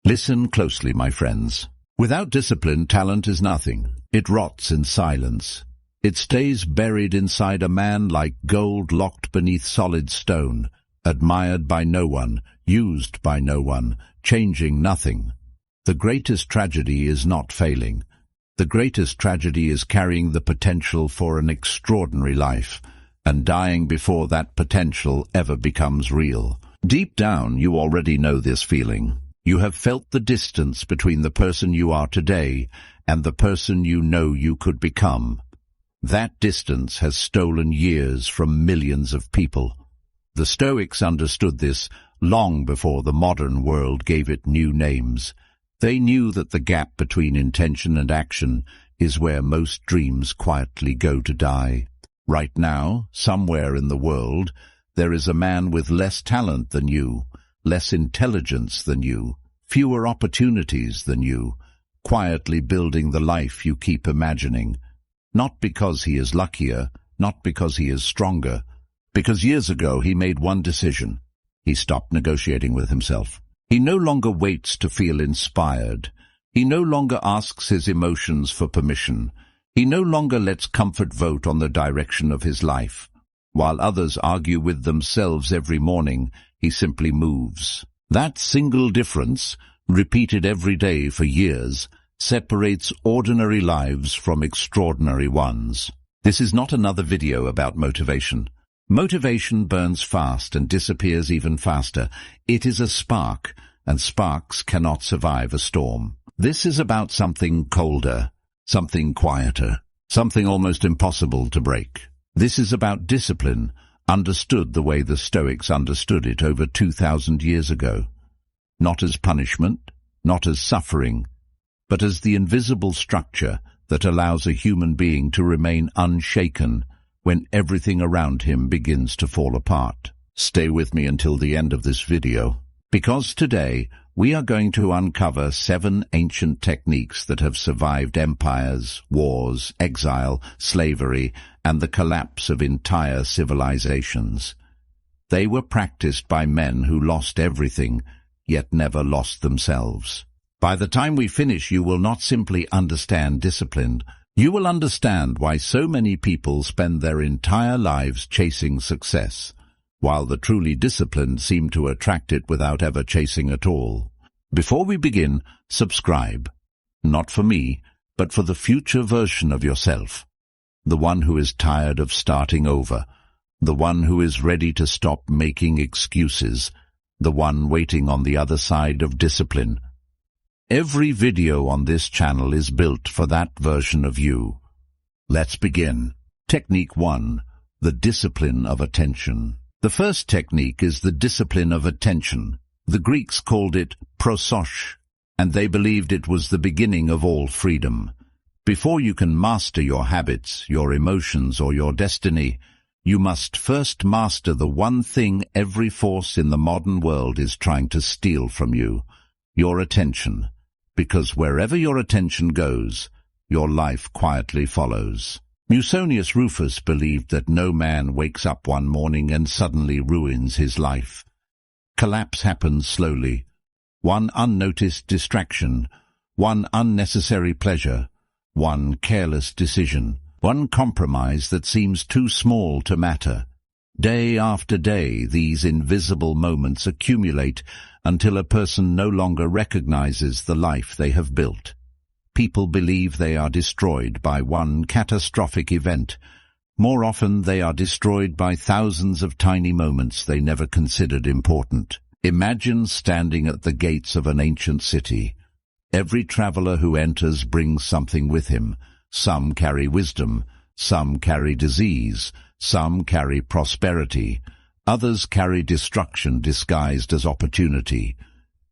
Listen closely, my friends. Without discipline, talent is nothing. It rots in silence. It stays buried inside a man like gold locked beneath solid stone, admired by no one, used by no one, changing nothing. The greatest tragedy is not failing. The greatest tragedy is carrying the potential for an extraordinary life, and dying before that potential ever becomes real. Deep down, you already know this feeling. You have felt the distance between the person you are today and the person you know you could become. That distance has stolen years from millions of people. The Stoics understood this long before the modern world gave it new names. They knew that the gap between intention and action is where most dreams quietly go to die. Right now, somewhere in the world, there is a man with less talent than you, less intelligence than you, fewer opportunities than you, quietly building the life you keep imagining. Not because he is luckier, not because he is stronger, because years ago he made one decision. He stopped negotiating with himself. He no longer waits to feel inspired. He no longer asks his emotions for permission. He no longer lets comfort vote on the direction of his life. While others argue with themselves every morning, he simply moves. That single difference, repeated every day for years, separates ordinary lives from extraordinary ones. This is not another video about motivation. Motivation burns fast and disappears even faster. It is a spark, and sparks cannot survive a storm. This is about something colder, something quieter, something almost impossible to break. This is about discipline, understood the way the Stoics understood it over 2,000 years ago. Not as punishment, not as suffering, but as the invisible structure that allows a human being to remain unshaken when everything around him begins to fall apart. Stay with me until the end of this video, because today we are going to uncover 7 ancient techniques that have survived empires, wars, exile, slavery, and the collapse of entire civilizations. They were practiced by men who lost everything, yet never lost themselves. By the time we finish, you will not simply understand discipline. You will understand why so many people spend their entire lives chasing success, while the truly disciplined seem to attract it without ever chasing at all. Before we begin, subscribe. Not for me, but for the future version of yourself. The one who is tired of starting over. The one who is ready to stop making excuses. The one waiting on the other side of discipline. Every video on this channel is built for that version of you. Let's begin. Technique 1. The discipline of attention. The first technique is the discipline of attention. The Greeks called it prosos, and they believed it was the beginning of all freedom. Before you can master your habits, your emotions, or your destiny, you must first master the one thing every force in the modern world is trying to steal from you, your attention. Because wherever your attention goes, your life quietly follows. Musonius Rufus believed that no man wakes up one morning and suddenly ruins his life. Collapse happens slowly. One unnoticed distraction, one unnecessary pleasure, one careless decision, one compromise that seems too small to matter. Day after day, these invisible moments accumulate until a person no longer recognizes the life they have built. People believe they are destroyed by one catastrophic event. More often, they are destroyed by thousands of tiny moments they never considered important. Imagine standing at the gates of an ancient city. Every traveler who enters brings something with him. Some carry wisdom, some carry disease, some carry prosperity. Others carry destruction disguised as opportunity.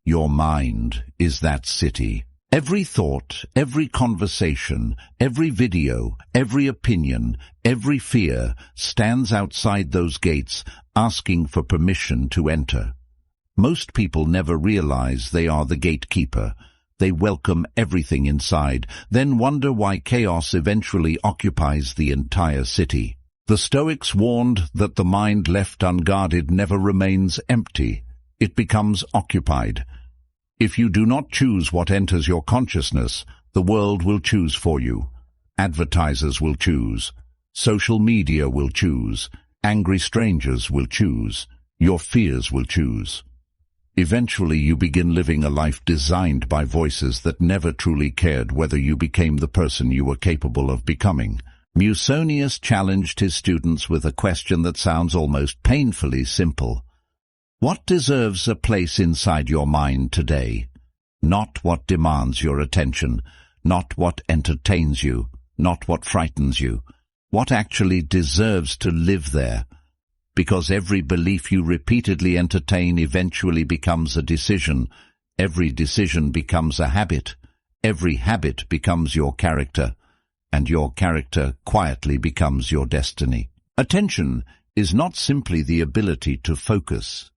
Your mind is that city. Every thought, every conversation, every video, every opinion, every fear stands outside those gates asking for permission to enter. Most people never realize they are the gatekeeper. They welcome everything inside, then wonder why chaos eventually occupies the entire city. The Stoics warned that the mind left unguarded never remains empty. It becomes occupied. If you do not choose what enters your consciousness, the world will choose for you. Advertisers will choose. Social media will choose. Angry strangers will choose. Your fears will choose. Eventually you begin living a life designed by voices that never truly cared whether you became the person you were capable of becoming. Musonius challenged his students with a question that sounds almost painfully simple. What deserves a place inside your mind today? Not what demands your attention, not what entertains you, not what frightens you. What actually deserves to live there? Because every belief you repeatedly entertain eventually becomes a decision. Every decision becomes a habit. Every habit becomes your character. And your character quietly becomes your destiny. Attention is not simply the ability to focus.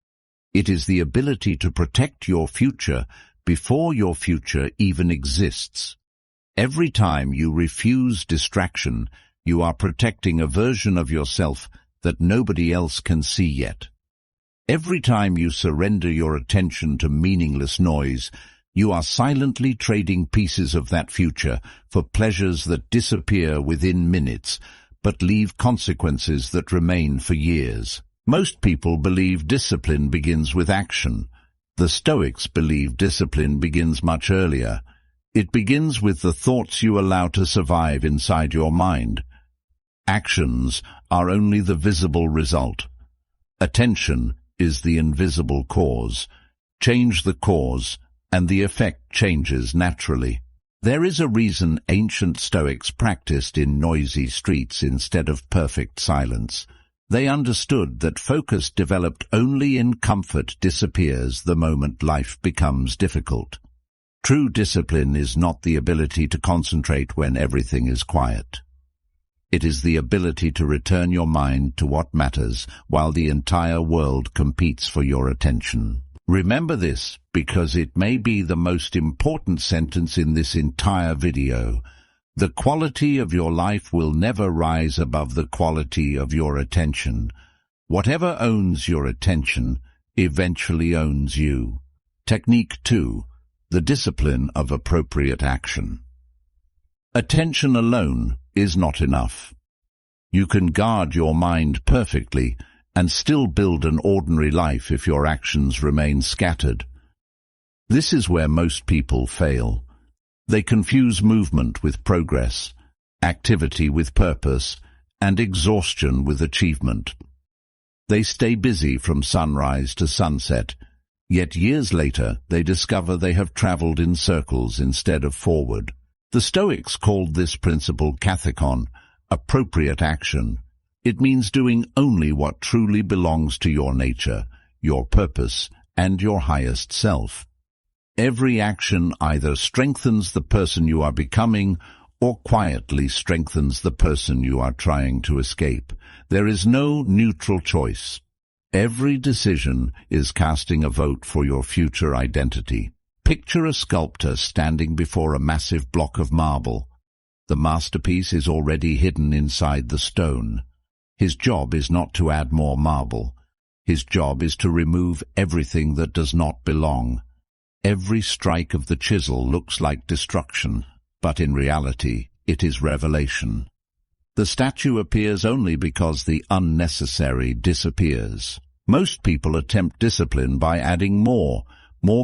It is the ability to protect your future before your future even exists. Every time you refuse distraction, you are protecting a version of yourself that nobody else can see yet. Every time you surrender your attention to meaningless noise, you are silently trading pieces of that future for pleasures that disappear within minutes, but leave consequences that remain for years. Most people believe discipline begins with action. The Stoics believe discipline begins much earlier. It begins with the thoughts you allow to survive inside your mind. Actions are only the visible result. Attention is the invisible cause. Change the cause, and the effect changes naturally. There is a reason ancient Stoics practiced in noisy streets instead of perfect silence. They understood that focus developed only in comfort disappears the moment life becomes difficult. True discipline is not the ability to concentrate when everything is quiet. It is the ability to return your mind to what matters while the entire world competes for your attention. Remember this, because it may be the most important sentence in this entire video. The quality of your life will never rise above the quality of your attention. Whatever owns your attention eventually owns you. Technique 2. The discipline of appropriate action. Attention alone is not enough. You can guard your mind perfectly and still build an ordinary life if your actions remain scattered. This is where most people fail. They confuse movement with progress, activity with purpose, and exhaustion with achievement. They stay busy from sunrise to sunset, yet years later they discover they have traveled in circles instead of forward. The Stoics called this principle kathekon, appropriate action. It means doing only what truly belongs to your nature, your purpose, and your highest self. Every action either strengthens the person you are becoming or quietly strengthens the person you are trying to escape. There is no neutral choice. Every decision is casting a vote for your future identity. Picture a sculptor standing before a massive block of marble. The masterpiece is already hidden inside the stone. His job is not to add more marble. His job is to remove everything that does not belong. Every strike of the chisel looks like destruction, but in reality it is revelation. The statue appears only because the unnecessary disappears. Most people attempt discipline by adding more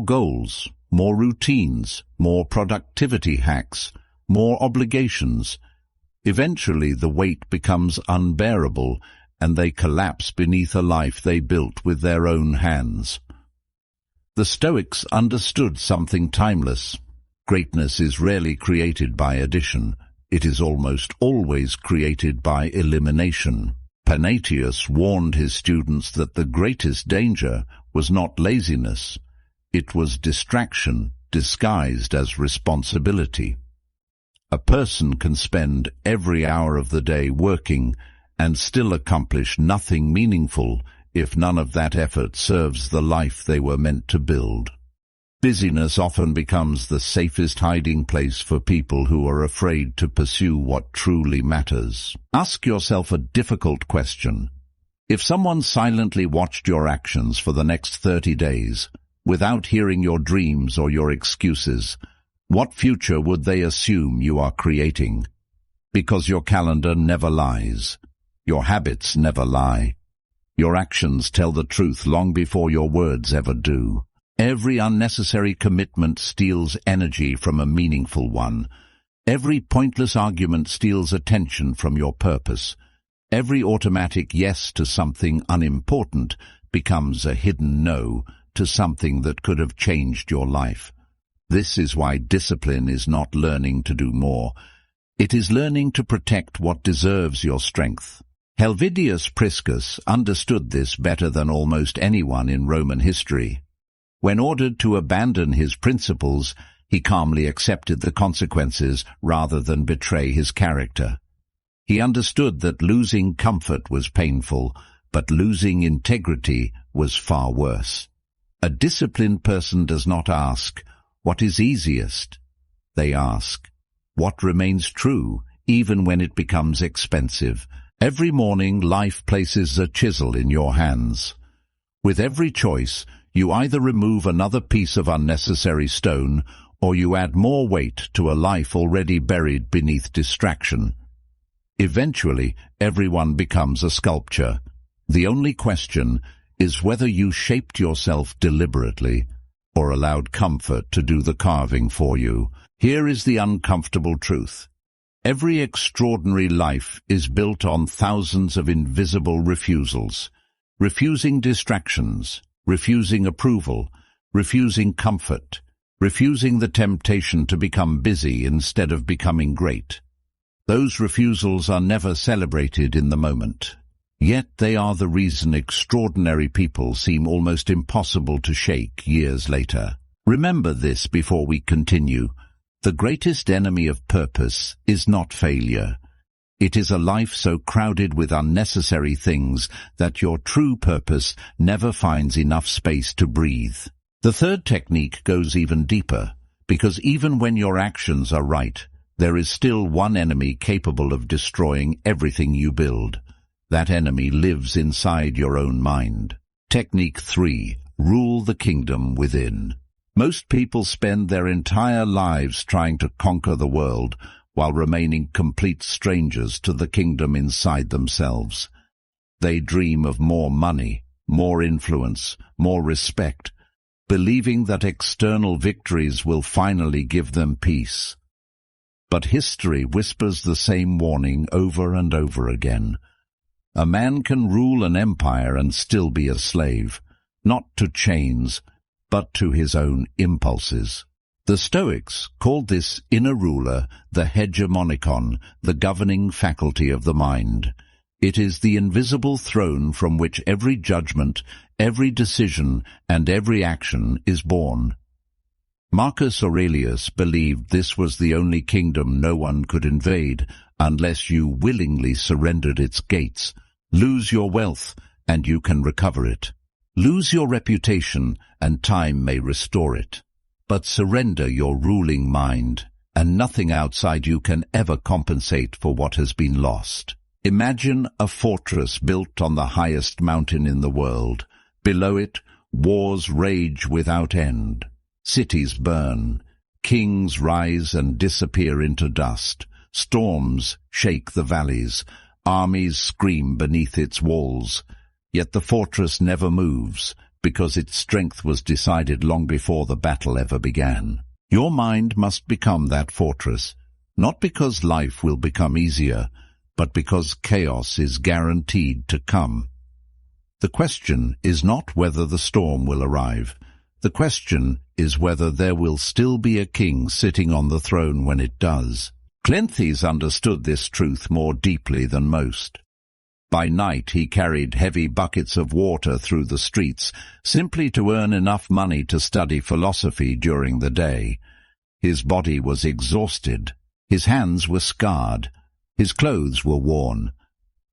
goals, more routines, more productivity hacks, more obligations. Eventually the weight becomes unbearable, and they collapse beneath a life they built with their own hands. The Stoics understood something timeless. Greatness is rarely created by addition. It is almost always created by elimination. Panaetius warned his students that the greatest danger was not laziness. It was distraction disguised as responsibility. A person can spend every hour of the day working and still accomplish nothing meaningful if none of that effort serves the life they were meant to build. Busyness often becomes the safest hiding place for people who are afraid to pursue what truly matters. Ask yourself a difficult question. If someone silently watched your actions for the next 30 days, without hearing your dreams or your excuses, what future would they assume you are creating? Because your calendar never lies. Your habits never lie. Your actions tell the truth long before your words ever do. Every unnecessary commitment steals energy from a meaningful one. Every pointless argument steals attention from your purpose. Every automatic yes to something unimportant becomes a hidden no to something that could have changed your life. This is why discipline is not learning to do more. It is learning to protect what deserves your strength. Helvidius Priscus understood this better than almost anyone in Roman history. When ordered to abandon his principles, he calmly accepted the consequences rather than betray his character. He understood that losing comfort was painful, but losing integrity was far worse. A disciplined person does not ask, "What is easiest?" They ask, "What remains true, even when it becomes expensive?" Every morning, life places a chisel in your hands. With every choice, you either remove another piece of unnecessary stone, or you add more weight to a life already buried beneath distraction. Eventually, everyone becomes a sculpture. The only question is whether you shaped yourself deliberately or allowed comfort to do the carving for you. Here is the uncomfortable truth. Every extraordinary life is built on thousands of invisible refusals. Refusing distractions, refusing approval, refusing comfort, refusing the temptation to become busy instead of becoming great. Those refusals are never celebrated in the moment. Yet they are the reason extraordinary people seem almost impossible to shake years later. Remember this before we continue. The greatest enemy of purpose is not failure. It is a life so crowded with unnecessary things that your true purpose never finds enough space to breathe. The third technique goes even deeper, because even when your actions are right, there is still one enemy capable of destroying everything you build. That enemy lives inside your own mind. Technique 3. Rule the kingdom within. Most people spend their entire lives trying to conquer the world while remaining complete strangers to the kingdom inside themselves. They dream of more money, more influence, more respect, believing that external victories will finally give them peace. But history whispers the same warning over and over again. A man can rule an empire and still be a slave, not to chains, but to his own impulses. The Stoics called this inner ruler the hegemonikon, the governing faculty of the mind. It is the invisible throne from which every judgment, every decision, and every action is born. Marcus Aurelius believed this was the only kingdom no one could invade unless you willingly surrendered its gates. Lose your wealth, and you can recover it. Lose your reputation, and time may restore it. But surrender your ruling mind, and nothing outside you can ever compensate for what has been lost. Imagine a fortress built on the highest mountain in the world. Below it, wars rage without end. Cities burn. Kings rise and disappear into dust. Storms shake the valleys. Armies scream beneath its walls. Yet the fortress never moves, because its strength was decided long before the battle ever began. Your mind must become that fortress, not because life will become easier, but because chaos is guaranteed to come. The question is not whether the storm will arrive. The question is whether there will still be a king sitting on the throne when it does. Cleanthes understood this truth more deeply than most. By night he carried heavy buckets of water through the streets, simply to earn enough money to study philosophy during the day. His body was exhausted, his hands were scarred, his clothes were worn.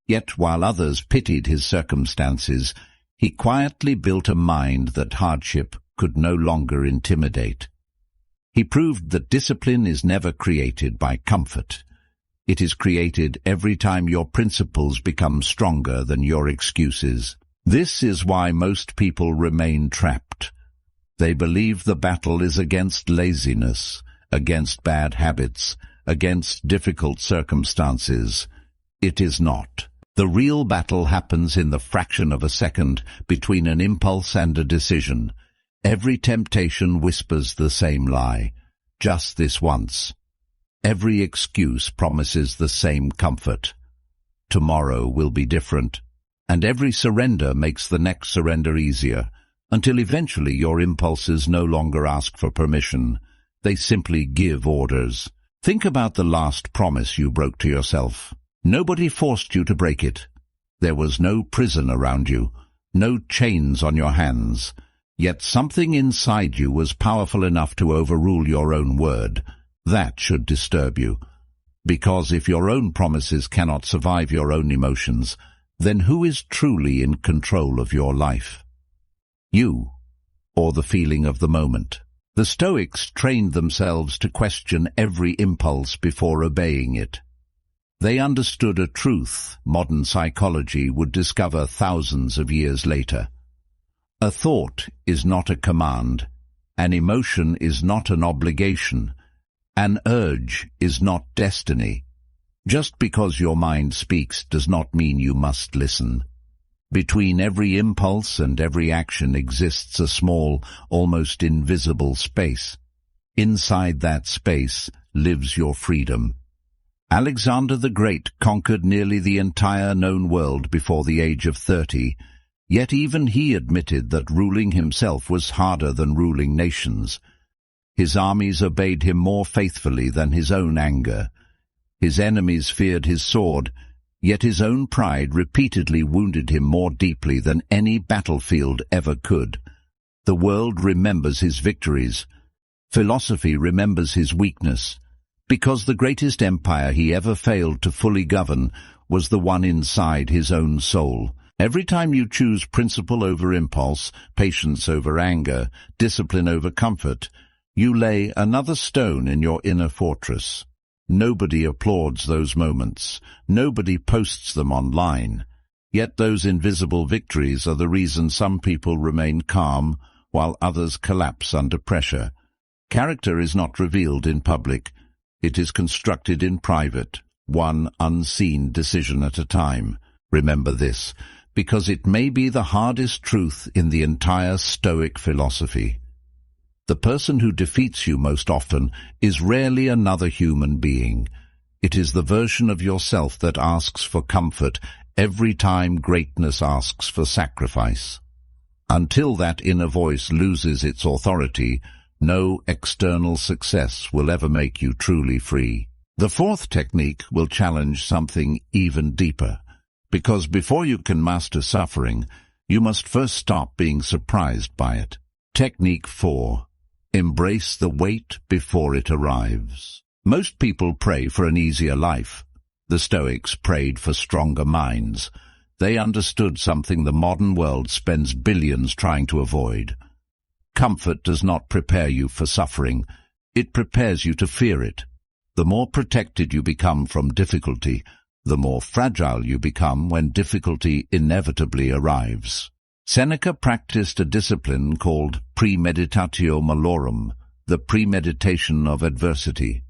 Yet while others pitied his circumstances, he quietly built a mind that hardship could no longer intimidate. He proved that discipline is never created by comfort. It is created every time your principles become stronger than your excuses. This is why most people remain trapped. They believe the battle is against laziness, against bad habits, against difficult circumstances. It is not. The real battle happens in the fraction of a second between an impulse and a decision. Every temptation whispers the same lie. Just this once. Every excuse promises the same comfort. Tomorrow will be different. And every surrender makes the next surrender easier, until eventually your impulses no longer ask for permission. They simply give orders. Think about the last promise you broke to yourself. Nobody forced you to break it. There was no prison around you, no chains on your hands. Yet something inside you was powerful enough to overrule your own word. That should disturb you. Because if your own promises cannot survive your own emotions, then who is truly in control of your life? You, or the feeling of the moment? The Stoics trained themselves to question every impulse before obeying it. They understood a truth modern psychology would discover thousands of years later. A thought is not a command. An emotion is not an obligation. An urge is not destiny. Just because your mind speaks does not mean you must listen. Between every impulse and every action exists a small, almost invisible space. Inside that space lives your freedom. Alexander the Great conquered nearly the entire known world before the age of 30, yet even he admitted that ruling himself was harder than ruling nations. His armies obeyed him more faithfully than his own anger. His enemies feared his sword, yet his own pride repeatedly wounded him more deeply than any battlefield ever could. The world remembers his victories. Philosophy remembers his weakness, because the greatest empire he ever failed to fully govern was the one inside his own soul. Every time you choose principle over impulse, patience over anger, discipline over comfort, you lay another stone in your inner fortress. Nobody applauds those moments. Nobody posts them online. Yet those invisible victories are the reason some people remain calm while others collapse under pressure. Character is not revealed in public. It is constructed in private, one unseen decision at a time. Remember this, because it may be the hardest truth in the entire Stoic philosophy. The person who defeats you most often is rarely another human being. It is the version of yourself that asks for comfort every time greatness asks for sacrifice. Until that inner voice loses its authority, no external success will ever make you truly free. The fourth technique will challenge something even deeper, because before you can master suffering, you must first stop being surprised by it. Technique 4. Embrace the wait before it arrives. Most people pray for an easier life. The Stoics prayed for stronger minds. They understood something the modern world spends billions trying to avoid. Comfort does not prepare you for suffering. It prepares you to fear it. The more protected you become from difficulty, the more fragile you become when difficulty inevitably arrives. Seneca practiced a discipline called premeditatio malorum, the premeditation of adversity.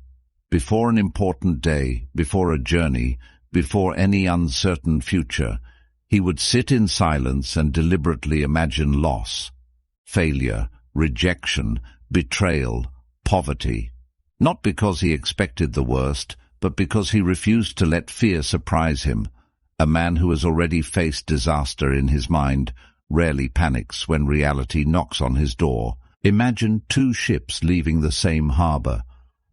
Before an important day, before a journey, before any uncertain future, he would sit in silence and deliberately imagine loss, failure, rejection, betrayal, poverty. Not because he expected the worst, but because he refused to let fear surprise him. A man who has already faced disaster in his mind rarely panics when reality knocks on his door. Imagine two ships leaving the same harbor.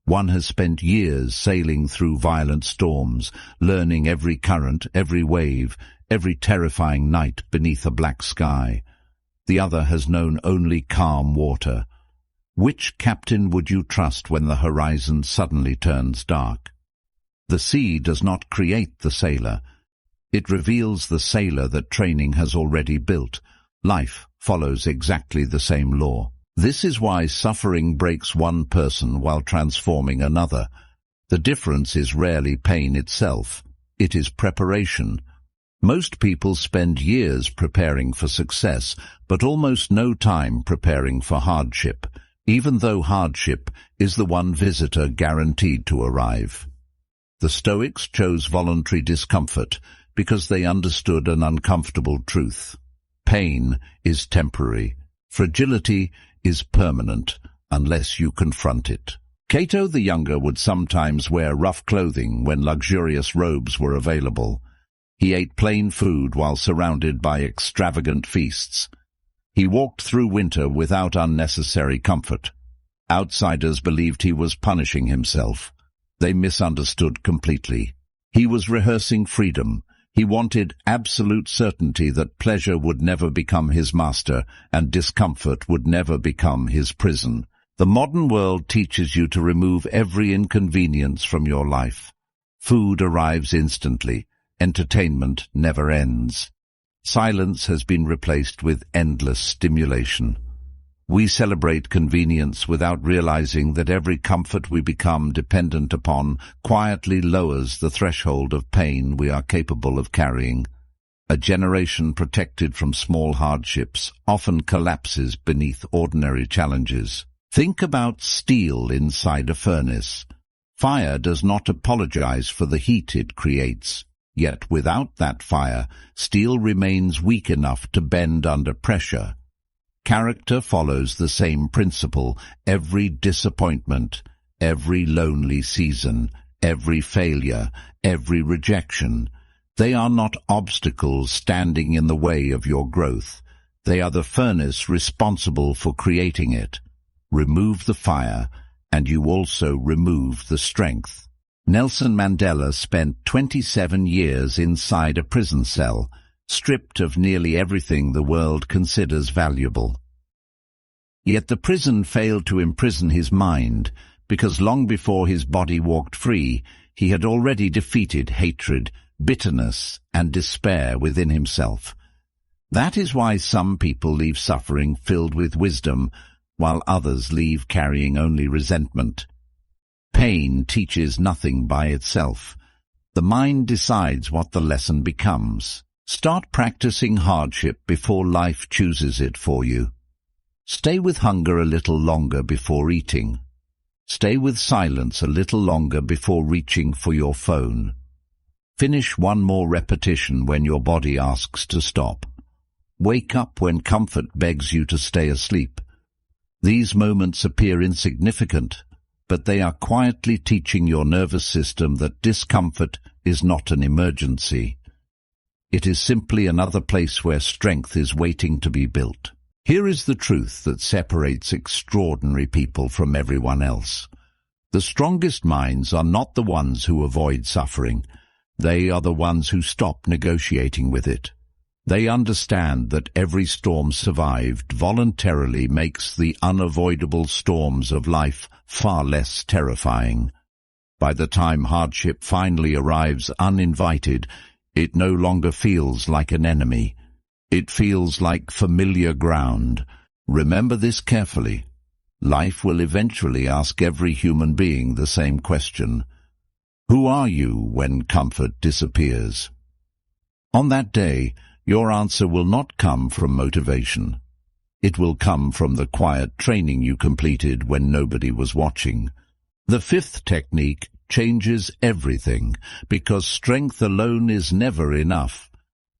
One has spent years sailing through violent storms, learning every current, every wave, every terrifying night beneath a black sky. The other has known only calm water. Which captain would you trust when the horizon suddenly turns dark? The sea does not create the sailor. It reveals the sailor that training has already built. Life follows exactly the same law. This is why suffering breaks one person while transforming another. The difference is rarely pain itself. It is preparation. Most people spend years preparing for success, but almost no time preparing for hardship, even though hardship is the one visitor guaranteed to arrive. The Stoics chose voluntary discomfort because they understood an uncomfortable truth. Pain is temporary. Fragility is permanent unless you confront it. Cato the Younger would sometimes wear rough clothing when luxurious robes were available. He ate plain food while surrounded by extravagant feasts. He walked through winter without unnecessary comfort. Outsiders believed he was punishing himself. They misunderstood completely. He was rehearsing freedom. He wanted absolute certainty that pleasure would never become his master and discomfort would never become his prison. The modern world teaches you to remove every inconvenience from your life. Food arrives instantly. Entertainment never ends. Silence has been replaced with endless stimulation. We celebrate convenience without realizing that every comfort we become dependent upon quietly lowers the threshold of pain we are capable of carrying. A generation protected from small hardships often collapses beneath ordinary challenges. Think about steel inside a furnace. Fire does not apologize for the heat it creates. Yet without that fire, steel remains weak enough to bend under pressure. Character follows the same principle. Every disappointment, every lonely season, every failure, every rejection, they are not obstacles standing in the way of your growth. They are the furnace responsible for creating it. Remove the fire, and you also remove the strength. Nelson Mandela spent 27 years inside a prison cell, stripped of nearly everything the world considers valuable. Yet the prison failed to imprison his mind, because long before his body walked free, he had already defeated hatred, bitterness, and despair within himself. That is why some people leave suffering filled with wisdom, while others leave carrying only resentment. Pain teaches nothing by itself. The mind decides what the lesson becomes. Start practicing hardship before life chooses it for you. Stay with hunger a little longer before eating. Stay with silence a little longer before reaching for your phone. Finish one more repetition when your body asks to stop. Wake up when comfort begs you to stay asleep. These moments appear insignificant, but they are quietly teaching your nervous system that discomfort is not an emergency. It is simply another place where strength is waiting to be built. Here is the truth that separates extraordinary people from everyone else. The strongest minds are not the ones who avoid suffering. They are the ones who stop negotiating with it. They understand that every storm survived voluntarily makes the unavoidable storms of life far less terrifying. By the time hardship finally arrives uninvited, it no longer feels like an enemy. It feels like familiar ground. Remember this carefully. Life will eventually ask every human being the same question. Who are you when comfort disappears? On that day, your answer will not come from motivation. It will come from the quiet training you completed when nobody was watching. The fifth technique changes everything, because strength alone is never enough.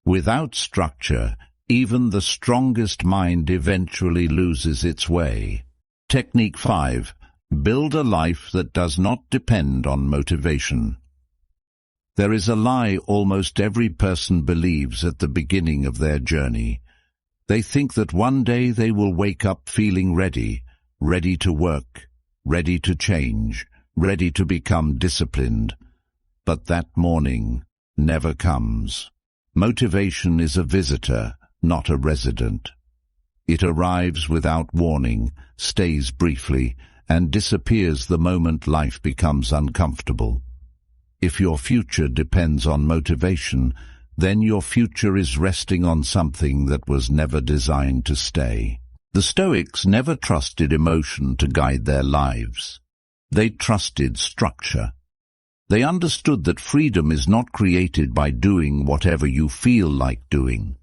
Without structure, even the strongest mind eventually loses its way. Technique 5. Build a life that does not depend on motivation. There is a lie almost every person believes at the beginning of their journey. They think that one day they will wake up feeling ready, ready to work, ready to change, ready to become disciplined. But that morning never comes. Motivation is a visitor, not a resident. It arrives without warning, stays briefly, and disappears the moment life becomes uncomfortable. If your future depends on motivation, then your future is resting on something that was never designed to stay. The Stoics never trusted emotion to guide their lives. They trusted structure. They understood that freedom is not created by doing whatever you feel like doing.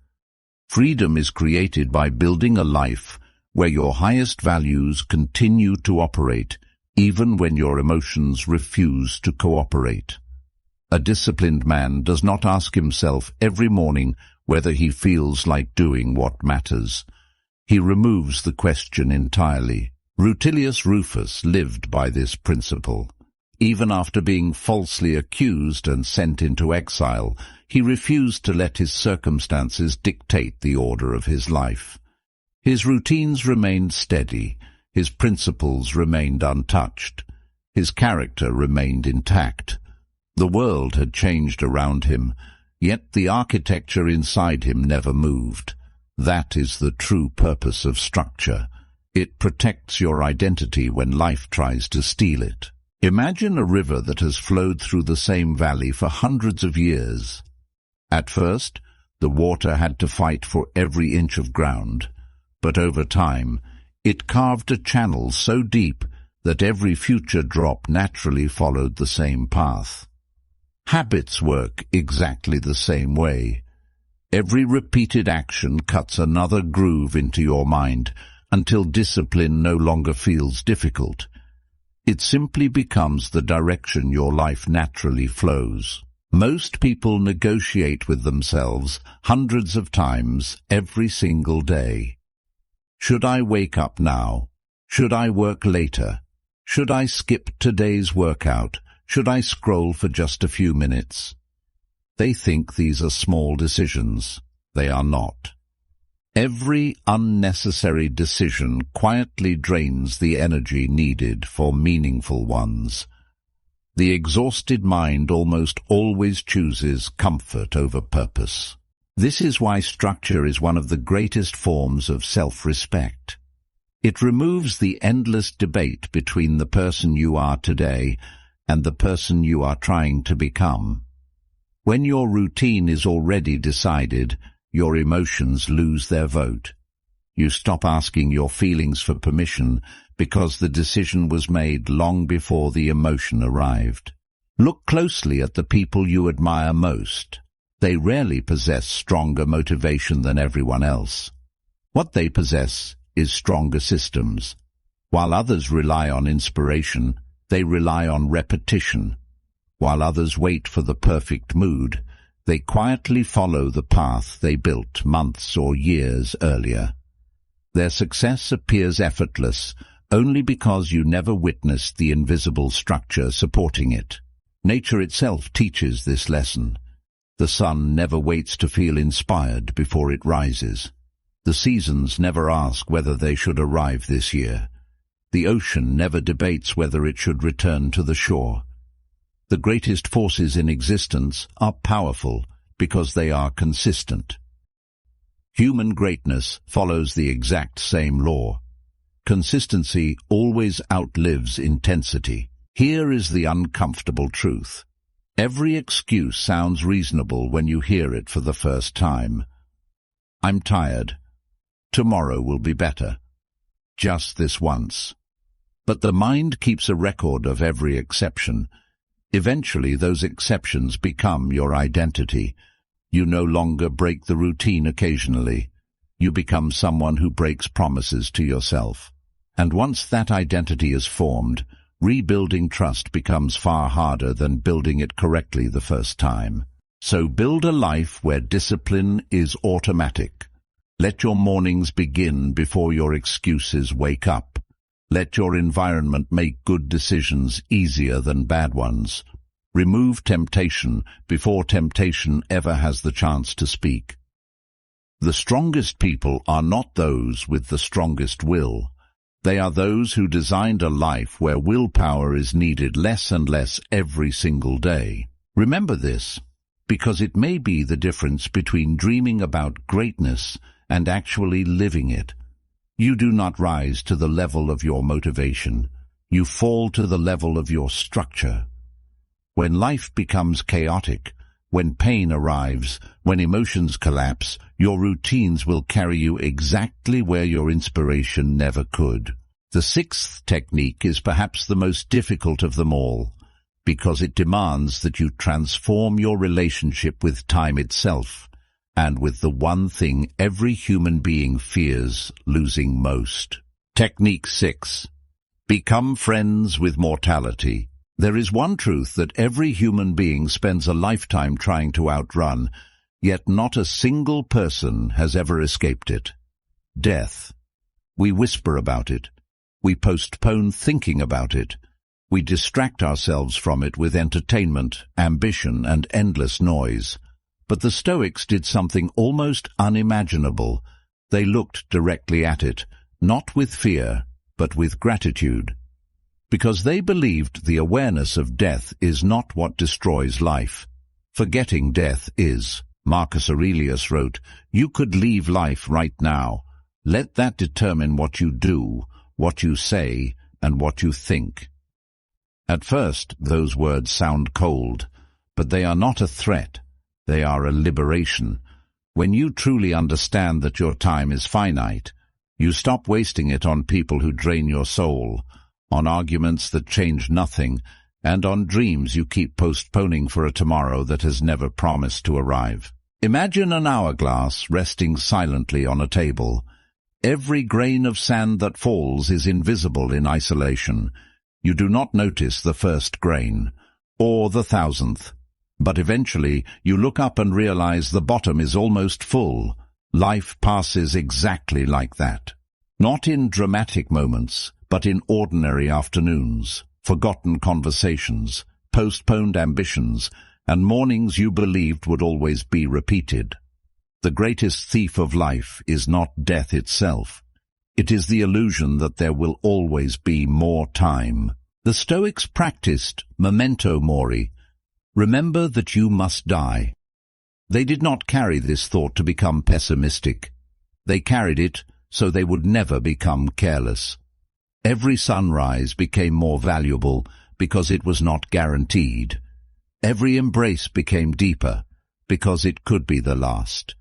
Freedom is created by building a life where your highest values continue to operate, even when your emotions refuse to cooperate. A disciplined man does not ask himself every morning whether he feels like doing what matters. He removes the question entirely. Rutilius Rufus lived by this principle. Even after being falsely accused and sent into exile, he refused to let his circumstances dictate the order of his life. His routines remained steady, his principles remained untouched, his character remained intact. The world had changed around him, yet the architecture inside him never moved. That is the true purpose of structure. It protects your identity when life tries to steal it. Imagine a river that has flowed through the same valley for hundreds of years. At first, the water had to fight for every inch of ground, but over time, it carved a channel so deep that every future drop naturally followed the same path. Habits work exactly the same way. Every repeated action cuts another groove into your mind until discipline no longer feels difficult. It simply becomes the direction your life naturally flows. Most people negotiate with themselves hundreds of times every single day. Should I wake up now? Should I work later? Should I skip today's workout? Should I scroll for just a few minutes? They think these are small decisions. They are not. Every unnecessary decision quietly drains the energy needed for meaningful ones. The exhausted mind almost always chooses comfort over purpose. This is why structure is one of the greatest forms of self-respect. It removes the endless debate between the person you are today and the person you are trying to become. When your routine is already decided, your emotions lose their vote. You stop asking your feelings for permission because the decision was made long before the emotion arrived. Look closely at the people you admire most. They rarely possess stronger motivation than everyone else. What they possess is stronger systems. While others rely on inspiration, they rely on repetition. While others wait for the perfect mood, they quietly follow the path they built months or years earlier. Their success appears effortless only because you never witnessed the invisible structure supporting it. Nature itself teaches this lesson. The sun never waits to feel inspired before it rises. The seasons never ask whether they should arrive this year. The ocean never debates whether it should return to the shore. The greatest forces in existence are powerful because they are consistent. Human greatness follows the exact same law. Consistency always outlives intensity. Here is the uncomfortable truth. Every excuse sounds reasonable when you hear it for the first time. I'm tired. Tomorrow will be better. Just this once. But the mind keeps a record of every exception. Eventually, those exceptions become your identity. You no longer break the routine occasionally. You become someone who breaks promises to yourself. And once that identity is formed, rebuilding trust becomes far harder than building it correctly the first time. So build a life where discipline is automatic. Let your mornings begin before your excuses wake up. Let your environment make good decisions easier than bad ones. Remove temptation before temptation ever has the chance to speak. The strongest people are not those with the strongest will. They are those who designed a life where willpower is needed less and less every single day. Remember this, because it may be the difference between dreaming about greatness and actually living it. You do not rise to the level of your motivation. You fall to the level of your structure. When life becomes chaotic, when pain arrives, when emotions collapse, your routines will carry you exactly where your inspiration never could. The sixth technique is perhaps the most difficult of them all. because it demands that you transform your relationship with time itself, and with the one thing every human being fears losing most. Technique 6. Become friends with mortality. There is one truth that every human being spends a lifetime trying to outrun, yet not a single person has ever escaped it. Death. We whisper about it. We postpone thinking about it. We distract ourselves from it with entertainment, ambition, and endless noise. But the Stoics did something almost unimaginable. They looked directly at it, not with fear, but with gratitude. Because they believed the awareness of death is not what destroys life. Forgetting death is. Marcus Aurelius wrote, "You could leave life right now. Let that determine what you do, what you say, and what you think." At first, those words sound cold, but they are not a threat. They are a liberation. When you truly understand that your time is finite, you stop wasting it on people who drain your soul, on arguments that change nothing, and on dreams you keep postponing for a tomorrow that has never promised to arrive. Imagine an hourglass resting silently on a table. Every grain of sand that falls is invisible in isolation. You do not notice the first grain, or the 1,000th. But eventually you look up and realize the bottom is almost full. Life passes exactly like that. Not in dramatic moments, but in ordinary afternoons, forgotten conversations, postponed ambitions, and mornings you believed would always be repeated. The greatest thief of life is not death itself. It is the illusion that there will always be more time. The Stoics practiced memento mori. Remember that you must die. They did not carry this thought to become pessimistic. They carried it so they would never become careless. Every sunrise became more valuable because it was not guaranteed. Every embrace became deeper because it could be the last.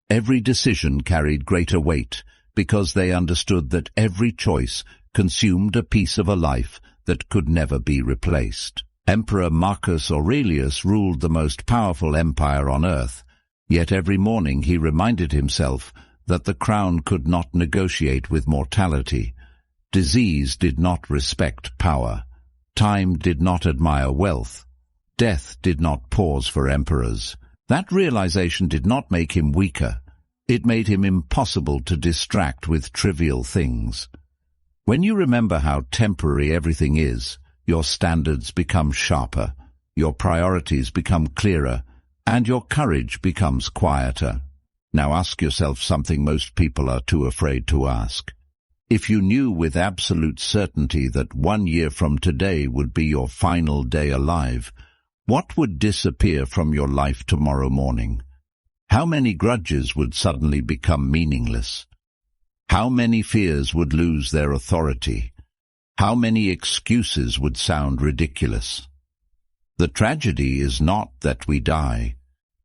Every decision carried greater weight because they understood that every choice consumed a piece of a life that could never be replaced. Emperor Marcus Aurelius ruled the most powerful empire on earth, yet every morning he reminded himself that the crown could not negotiate with mortality. Disease did not respect power. Time did not admire wealth. Death did not pause for emperors. That realization did not make him weaker. It made him impossible to distract with trivial things. When you remember how temporary everything is, your standards become sharper, your priorities become clearer, and your courage becomes quieter. Now ask yourself something most people are too afraid to ask. If you knew with absolute certainty that 1 year from today would be your final day alive, what would disappear from your life tomorrow morning? How many grudges would suddenly become meaningless? How many fears would lose their authority? How many excuses would sound ridiculous? The tragedy is not that we die.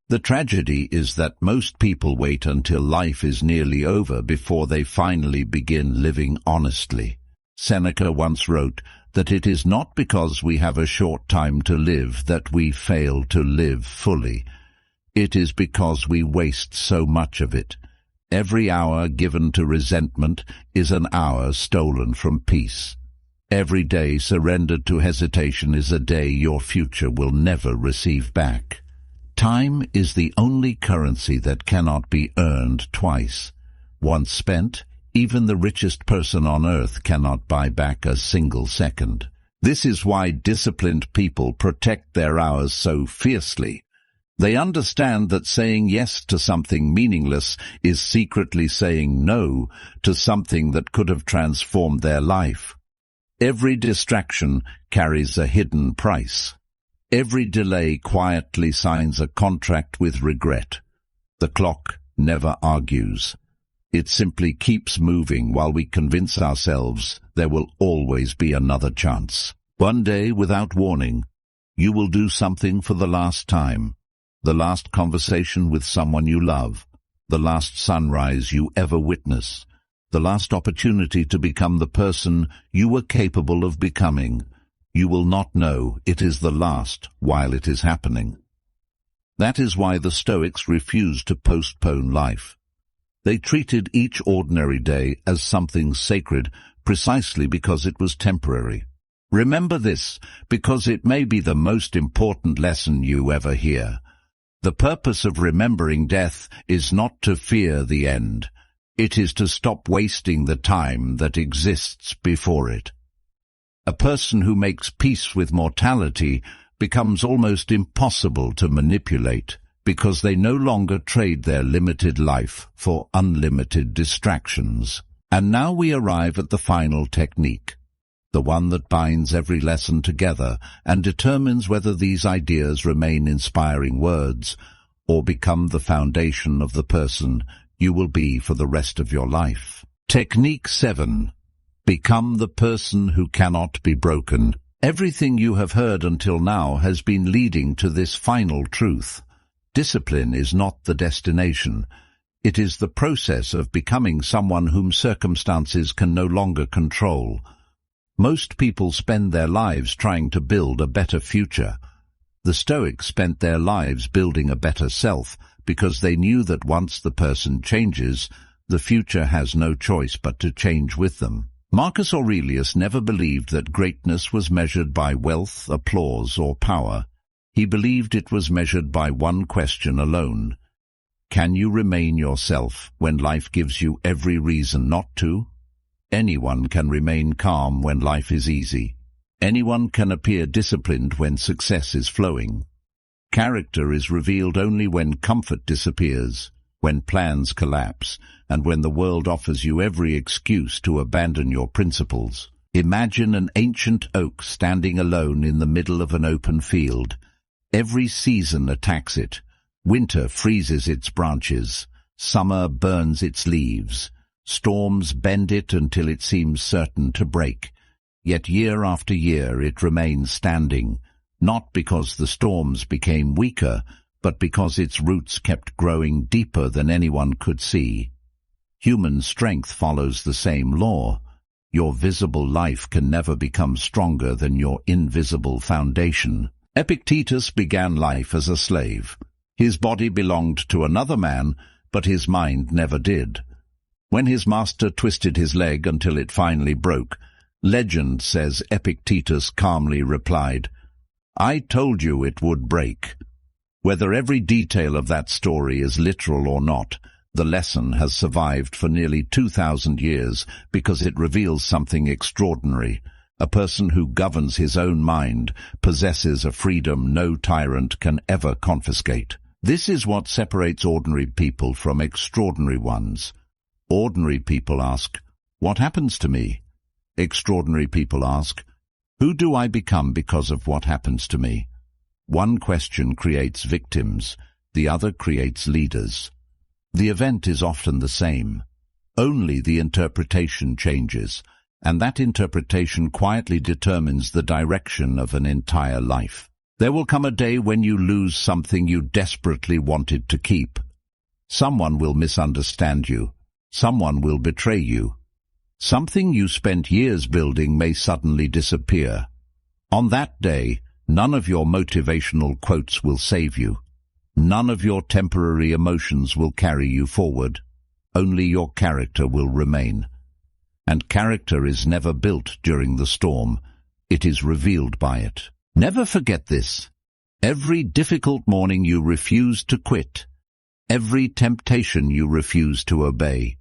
The tragedy is that most people wait until life is nearly over before they finally begin living honestly. Seneca once wrote that it is not because we have a short time to live that we fail to live fully. It is because we waste so much of it. Every hour given to resentment is an hour stolen from peace. Every day surrendered to hesitation is a day your future will never receive back. Time is the only currency that cannot be earned twice. Once spent, even the richest person on earth cannot buy back a single second. This is why disciplined people protect their hours so fiercely. They understand that saying yes to something meaningless is secretly saying no to something that could have transformed their life. Every distraction carries a hidden price. Every delay quietly signs a contract with regret. The clock never argues. It simply keeps moving while we convince ourselves there will always be another chance. One day, without warning, you will do something for the last time. The last conversation with someone you love, the last sunrise you ever witness, the last opportunity to become the person you were capable of becoming. you will not know it is the last while it is happening. That is why the Stoics refused to postpone life. They treated each ordinary day as something sacred precisely because it was temporary. Remember this, because it may be the most important lesson you ever hear. The purpose of remembering death is not to fear the end. It is to stop wasting the time that exists before it. A person who makes peace with mortality becomes almost impossible to manipulate because they no longer trade their limited life for unlimited distractions. And now we arrive at the final technique, the one that binds every lesson together and determines whether these ideas remain inspiring words or become the foundation of the person you will be for the rest of your life. Technique 7. Become the person who cannot be broken. Everything you have heard until now has been leading to this final truth. Discipline is not the destination. It is the process of becoming someone whom circumstances can no longer control. Most people spend their lives trying to build a better future. The Stoics spent their lives building a better self because they knew that once the person changes, the future has no choice but to change with them. Marcus Aurelius never believed that greatness was measured by wealth, applause, or power. He believed it was measured by one question alone. Can you remain yourself when life gives you every reason not to? Anyone can remain calm when life is easy. Anyone can appear disciplined when success is flowing. Character is revealed only when comfort disappears, when plans collapse, and when the world offers you every excuse to abandon your principles. Imagine an ancient oak standing alone in the middle of an open field. Every season attacks it. Winter freezes its branches. Summer burns its leaves. Storms bend it until it seems certain to break. Yet year after year it remains standing, not because the storms became weaker, but because its roots kept growing deeper than anyone could see. Human strength follows the same law. Your visible life can never become stronger than your invisible foundation. Epictetus began life as a slave. His body belonged to another man, but his mind never did. When his master twisted his leg until it finally broke, legend says Epictetus calmly replied, "I told you it would break." Whether every detail of that story is literal or not, the lesson has survived for nearly 2,000 years because it reveals something extraordinary. A person who governs his own mind possesses a freedom no tyrant can ever confiscate. This is what separates ordinary people from extraordinary ones. Ordinary people ask, "What happens to me?" Extraordinary people ask, "Who do I become because of what happens to me?" One question creates victims, the other creates leaders. The event is often the same. Only the interpretation changes, and that interpretation quietly determines the direction of an entire life. There will come a day when you lose something you desperately wanted to keep. Someone will misunderstand you. Someone will betray you. Something you spent years building may suddenly disappear. On that day, none of your motivational quotes will save you. None of your temporary emotions will carry you forward. Only your character will remain. And character is never built during the storm. It is revealed by it. Never forget this. Every difficult morning you refuse to quit. Every temptation you refuse to obey.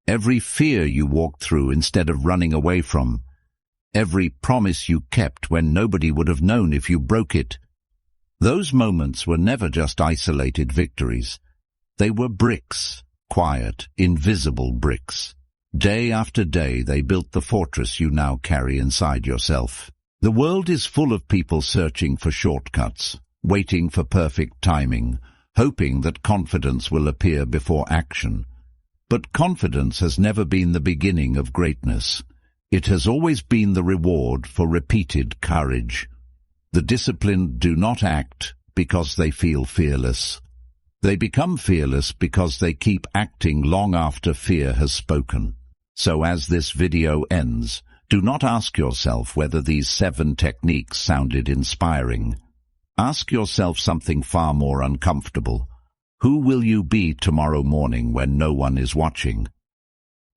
Every fear you walked through instead of running away from. Every promise you kept when nobody would have known if you broke it. Those moments were never just isolated victories. They were bricks, quiet, invisible bricks. Day after day they built the fortress you now carry inside yourself. The world is full of people searching for shortcuts, waiting for perfect timing, hoping that confidence will appear before action. But confidence has never been the beginning of greatness. It has always been the reward for repeated courage. The disciplined do not act because they feel fearless. They become fearless because they keep acting long after fear has spoken. So as this video ends, Do not ask yourself whether these 7 techniques sounded inspiring. Ask yourself something far more uncomfortable. Who will you be tomorrow morning when no one is watching?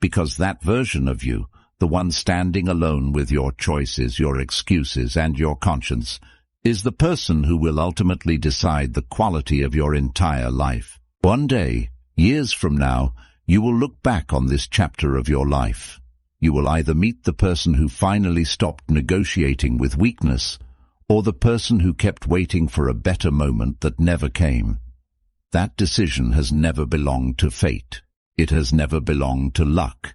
Because that version of you, the one standing alone with your choices, your excuses, and your conscience, is the person who will ultimately decide the quality of your entire life. One day, years from now, you will look back on this chapter of your life. You will either meet the person who finally stopped negotiating with weakness, or the person who kept waiting for a better moment that never came. That decision has never belonged to fate. It has never belonged to luck.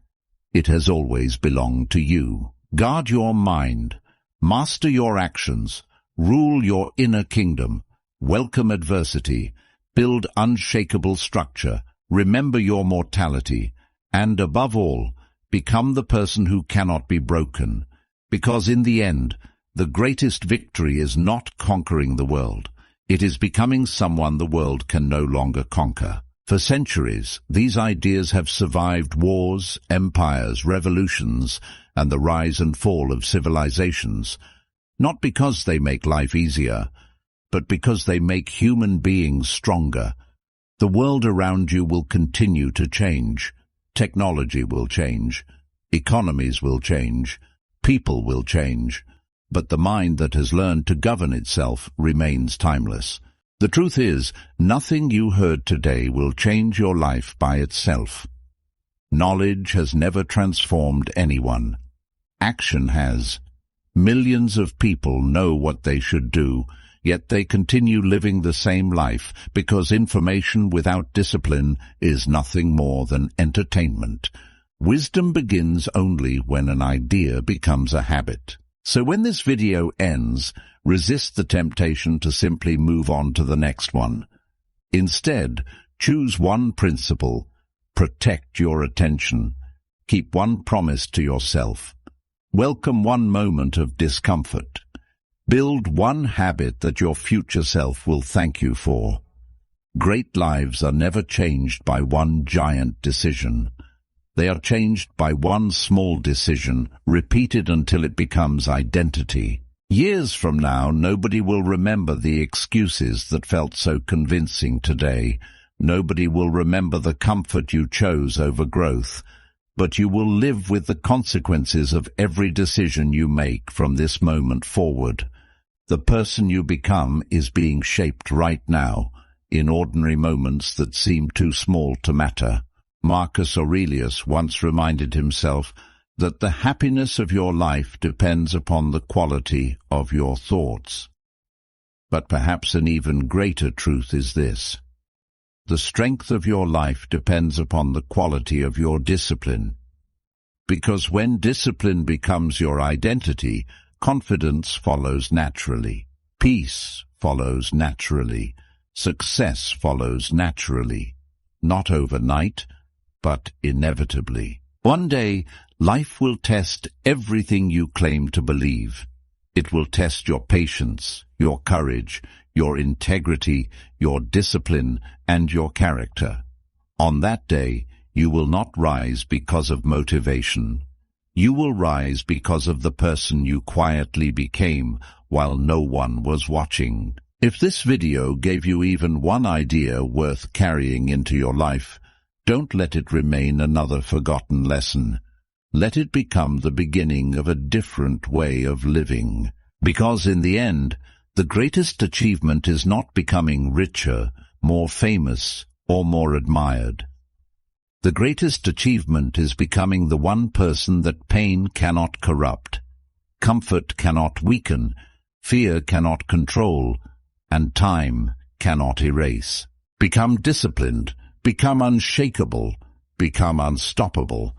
It has always belonged to you. Guard your mind. Master your actions. Rule your inner kingdom. Welcome adversity. Build unshakable structure. Remember your mortality. And above all, become the person who cannot be broken. Because in the end, the greatest victory is not conquering the world. It is becoming someone the world can no longer conquer. For centuries, these ideas have survived wars, empires, revolutions, and the rise and fall of civilizations, not because they make life easier, but because they make human beings stronger. The world around you will continue to change. Technology will change. Economies will change. People will change. But the mind that has learned to govern itself remains timeless. The truth is, nothing you heard today will change your life by itself. Knowledge has never transformed anyone. Action has. Millions of people know what they should do, yet they continue living the same life because information without discipline is nothing more than entertainment. Wisdom begins only when an idea becomes a habit. So when this video ends, resist the temptation to simply move on to the next one. Instead, choose one principle. Protect your attention. Keep one promise to yourself. Welcome one moment of discomfort. Build one habit that your future self will thank you for. Great lives are never changed by one giant decision. They are changed by one small decision, repeated until it becomes identity. Years from now, nobody will remember the excuses that felt so convincing today. Nobody will remember the comfort you chose over growth. But you will live with the consequences of every decision you make from this moment forward. The person you become is being shaped right now, in ordinary moments that seem too small to matter. Marcus Aurelius once reminded himself that the happiness of your life depends upon the quality of your thoughts. But perhaps an even greater truth is this: the strength of your life depends upon the quality of your discipline. Because when discipline becomes your identity, confidence follows naturally, peace follows naturally, success follows naturally, not overnight, but inevitably. One day, life will test everything you claim to believe. It will test your patience, your courage, your integrity, your discipline, and your character. On that day, you will not rise because of motivation. You will rise because of the person you quietly became while no one was watching. If this video gave you even one idea worth carrying into your life, don't let it remain another forgotten lesson. Let it become the beginning of a different way of living. Because in the end, the greatest achievement is not becoming richer, more famous, or more admired. The greatest achievement is becoming the one person that pain cannot corrupt, comfort cannot weaken, fear cannot control, and time cannot erase. Become disciplined. Become unshakable, become unstoppable,